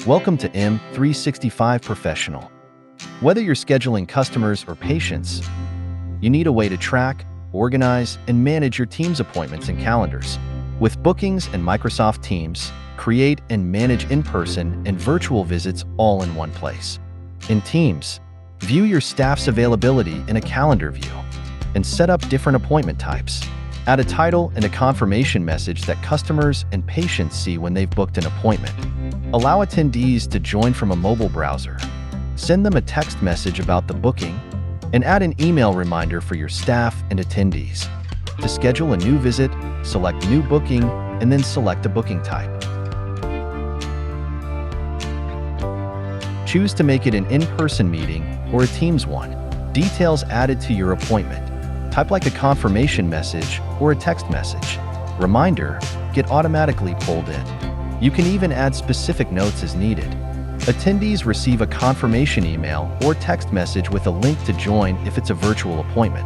Welcome to M365 Professional. Whether you're scheduling customers or patients, you need a way to track, organize, and manage your team's appointments and calendars. With Bookings and Microsoft Teams, create and manage in-person and virtual visits all in one place. In Teams, view your staff's availability in a calendar view and set up different appointment types. Add a title and a confirmation message that customers and patients see when they've booked an appointment. Allow attendees to join from a mobile browser. Send them a text message about the booking, and add an email reminder for your staff and attendees. To schedule a new visit, select New Booking, and then select a booking type. Choose to make it an in-person meeting or a Teams one. Details added to your appointment. Type like a confirmation message or a text message. Reminder, get automatically pulled in. You can even add specific notes as needed. Attendees receive a confirmation email or text message with a link to join if it's a virtual appointment.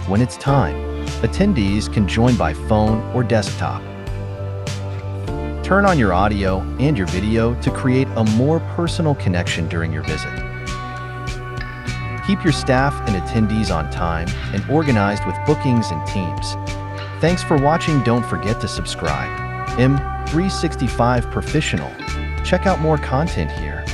When it's time, attendees can join by phone or desktop. Turn on your audio and your video to create a more personal connection during your visit. Keep your staff and attendees on time and organized with Bookings and Teams. Thanks for watching. Don't forget to subscribe. M365 Professional. Check out more content here.